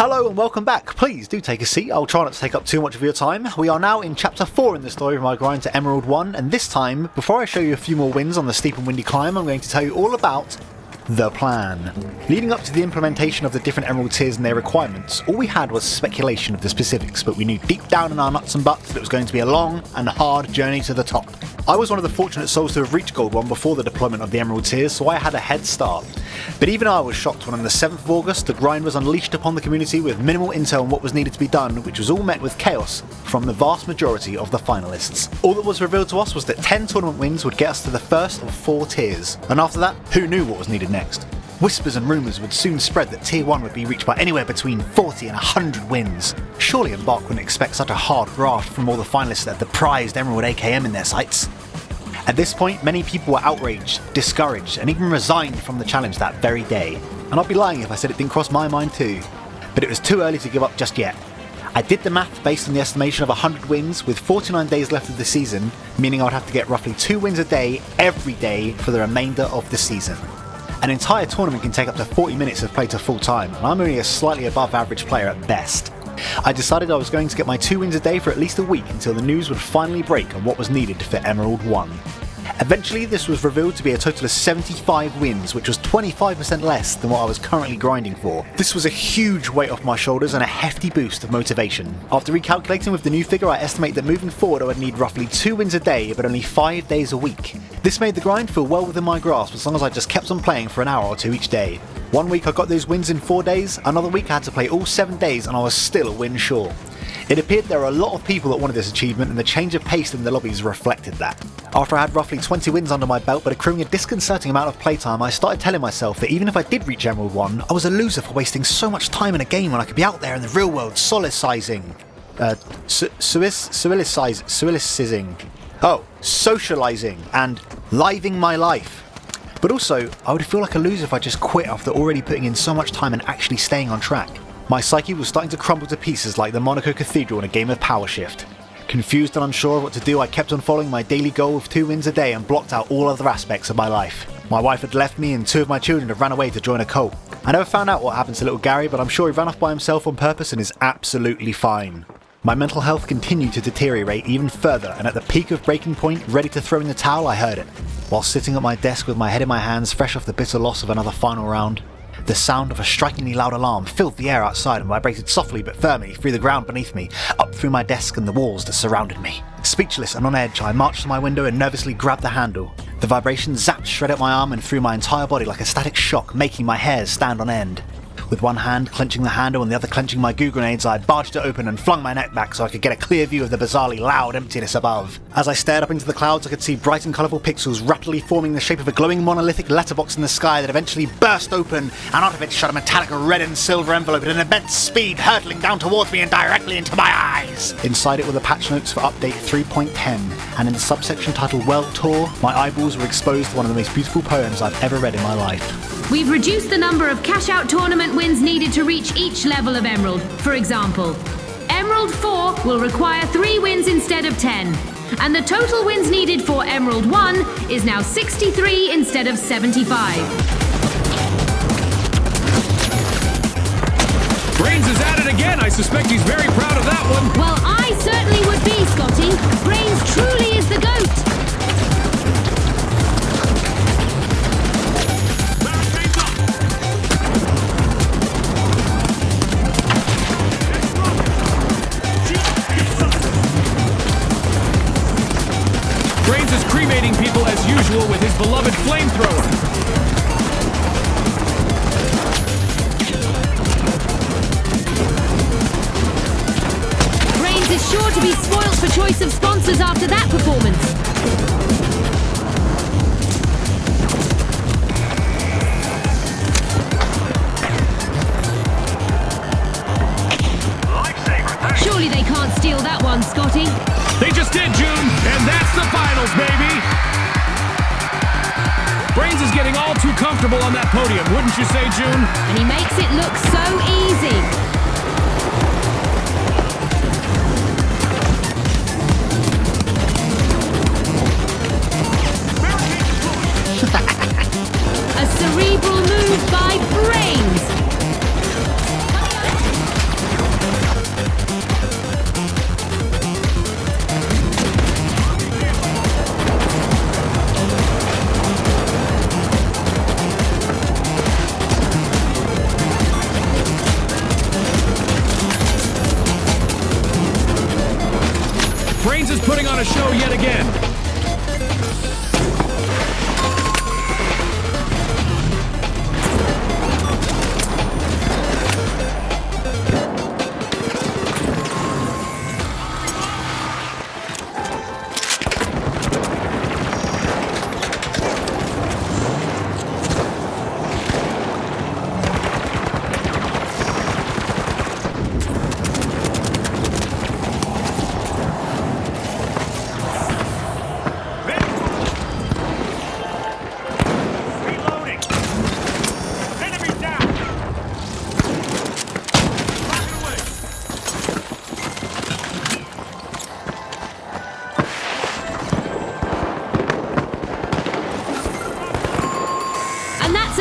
Hello and welcome back. Please do take a seat. I'll try not to take up too much of your time. We are now in Chapter 4 in the story of my grind to Emerald 1, and this time, before I show you a few more wins on the steep and windy climb, I'm going to tell you all about the plan. Leading up to the implementation of the different Emerald tiers and their requirements, all we had was speculation of the specifics, but we knew deep down in our nuts and butts that it was going to be a long and hard journey to the top. I was one of the fortunate souls to have reached Gold 1 before the deployment of the Emerald tiers, so I had a head start. But even I was shocked when on the 7th of August the grind was unleashed upon the community with minimal intel on what was needed to be done, which was all met with chaos from the vast majority of the finalists. All that was revealed to us was that 10 tournament wins would get us to the first of 4 tiers, and after that, who knew what was needed next? Whispers and rumours would soon spread that Tier 1 would be reached by anywhere between 40 and 100 wins. Surely Embark wouldn't expect such a hard graft from all the finalists that had the prized Emerald AKM in their sights. At this point, many people were outraged, discouraged, and even resigned from the challenge that very day. And I'd be lying if I said it didn't cross my mind too. But it was too early to give up just yet. I did the math based on the estimation of 100 wins, with 49 days left of the season, meaning I'd have to get roughly 2 wins a day, every day, for the remainder of the season. An entire tournament can take up to 40 minutes of play to full time, and I'm only a slightly above average player at best. I decided I was going to get my 2 wins a day for at least a week until the news would finally break on what was needed for Emerald 1. Eventually this was revealed to be a total of 75 wins, which was 25% less than what I was currently grinding for. This was a huge weight off my shoulders and a hefty boost of motivation. After recalculating with the new figure, I estimate that moving forward I would need roughly 2 wins a day but only 5 days a week. This made the grind feel well within my grasp as long as I just kept on playing for an hour or 2 each day. One week I got those wins in 4 days, another week I had to play all 7 days and I was still a win short. It appeared there were a lot of people that wanted this achievement and the change of pace in the lobbies reflected that. After I had roughly 20 wins under my belt but accruing a disconcerting amount of playtime, I started telling myself that even if I did reach Emerald 1, I was a loser for wasting so much time in a game when I could be out there in the real world socializing, and living my life. But also, I would feel like a loser if I just quit after already putting in so much time and actually staying on track. My psyche was starting to crumble to pieces like the Monaco Cathedral in a game of Power Shift. Confused and unsure of what to do, I kept on following my daily goal of 2 wins a day and blocked out all other aspects of my life. My wife had left me and 2 of my children had ran away to join a cult. I never found out what happened to little Gary, but I'm sure he ran off by himself on purpose and is absolutely fine. My mental health continued to deteriorate even further, and at the peak of breaking point, ready to throw in the towel, I heard it. While sitting at my desk with my head in my hands, fresh off the bitter loss of another final round, the sound of a strikingly loud alarm filled the air outside and vibrated softly but firmly through the ground beneath me, up through my desk and the walls that surrounded me. Speechless and on edge, I marched to my window and nervously grabbed the handle. The vibration zapped shred at my arm and through my entire body like a static shock, making my hairs stand on end. With one hand clenching the handle and the other clenching my goo grenades, I barged it open and flung my neck back so I could get a clear view of the bizarrely loud emptiness above. As I stared up into the clouds, I could see bright and colourful pixels rapidly forming the shape of a glowing monolithic letterbox in the sky that eventually burst open, and out of it shot a metallic red and silver envelope at an immense speed, hurtling down towards me and directly into my eyes. Inside it were the patch notes for update 3.10, and in the subsection titled World Tour, my eyeballs were exposed to one of the most beautiful poems I've ever read in my life. We've reduced the number of cash-out tournament wins needed to reach each level of Emerald. For example, Emerald 4 will require 3 wins instead of 10. And the total wins needed for Emerald 1 is now 63 instead of 75. Brains is at it again. I suspect he's very proud of that one. Well, I certainly would be, Scotty. Brains truly is the GOAT. Brains is cremating people as usual with his beloved flamethrower. Brains is sure to be spoilt for choice of sponsors after that performance. Surely they can't steal that one, Scotty. They just did, June, and that's the finals, baby! Brains is getting all too comfortable on that podium, wouldn't you say, June? And he makes it look so easy. A cerebral move by Brains. Brains is putting on a show yet again.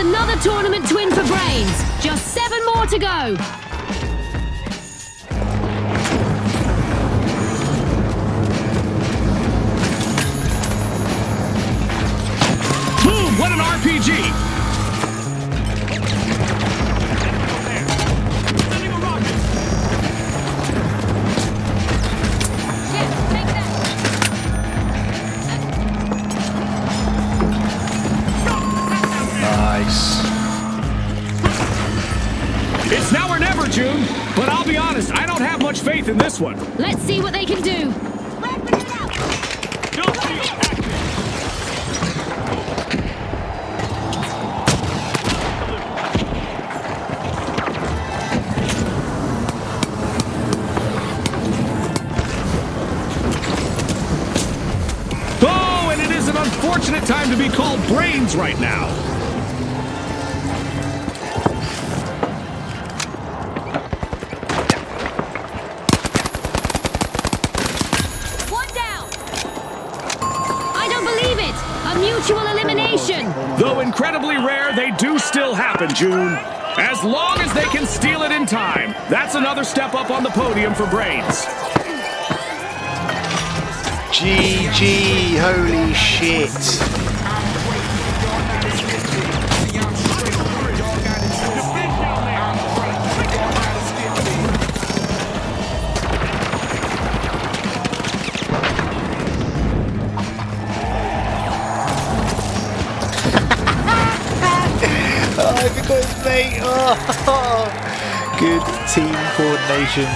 Another tournament twin for Brains. Just 7 more to go. Boom! What an RPG! Sending a rocket. Yeah, take that. Nice. It's now or never, June. But I'll be honest, I don't have much faith in this one. Let's see what they can do. Oh, and it is an unfortunate time to be called Brains right now. Mutual elimination. Though incredibly rare, they do still happen, June. As long as they can steal it in time, that's another step up on the podium for Brains. GG, holy shit. I forgot his mate. Oh, good team coordination.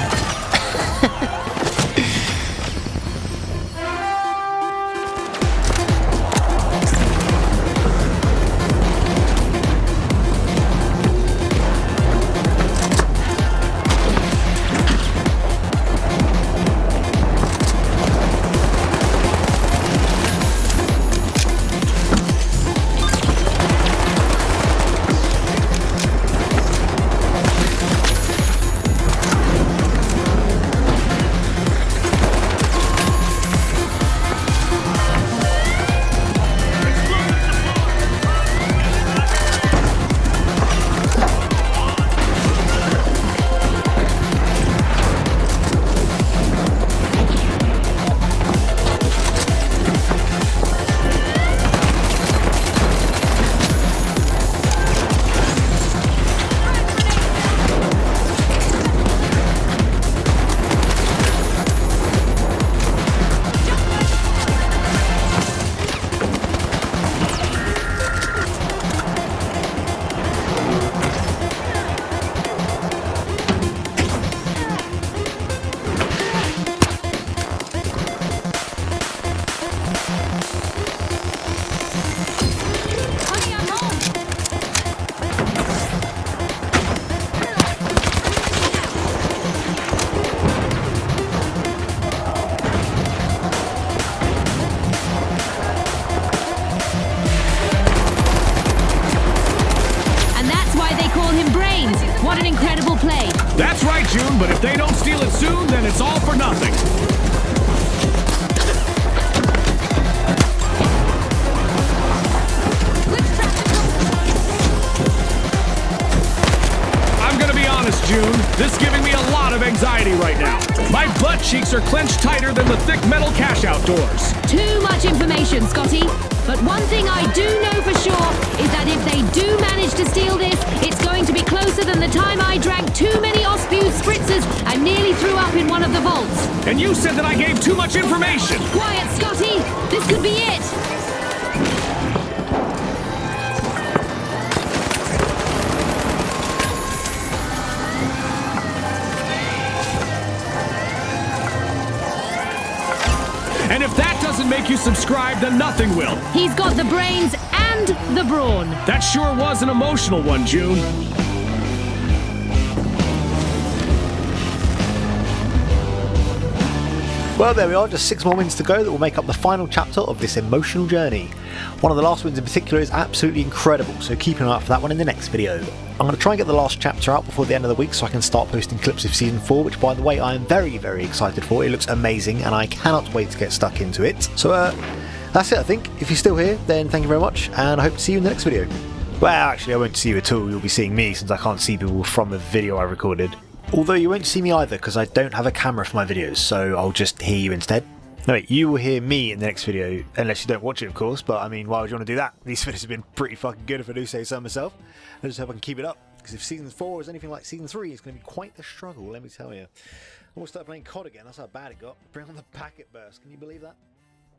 What an incredible play. That's right, June, but if they don't steal it soon, then it's all for nothing. I'm gonna be honest, June. This is giving me a lot of anxiety right now. My butt cheeks are clenched tighter than the thick metal cash-out doors. Too much information, Scotty. But one thing I do know for sure is that if they do manage to steal this, it's going to be closer than the time I drank too many Ospew spritzers and nearly accidentally threw up in one of the vaults. And you said that I gave too much information. Quiet, Scotty! This could be it! And if that doesn't make you subscribe, then nothing will. He's got the brains and the brawn. That sure was an emotional one, June. Well, there we are, just 6 more wins to go that will make up the final chapter of this emotional journey. One of the last wins in particular is absolutely incredible, so keep an eye out for that one in the next video. I'm going to try and get the last chapter out before the end of the week so I can start posting clips of Season 4, which by the way I am very, very excited for. It looks amazing and I cannot wait to get stuck into it. So that's it I think. If you're still here, then thank you very much and I hope to see you in the next video. Well, actually I won't see you at all, you'll be seeing me since I can't see people from the video I recorded. Although you won't see me either because I don't have a camera for my videos, so I'll just hear you instead. No wait, you will hear me in the next video, unless you don't watch it of course, but I mean, why would you want to do that? These videos have been pretty fucking good if I do say so myself. I just hope I can keep it up, because if Season 4 is anything like Season 3, it's going to be quite the struggle, let me tell you. I almost started playing COD again, that's how bad it got. Bring on the packet burst, can you believe that?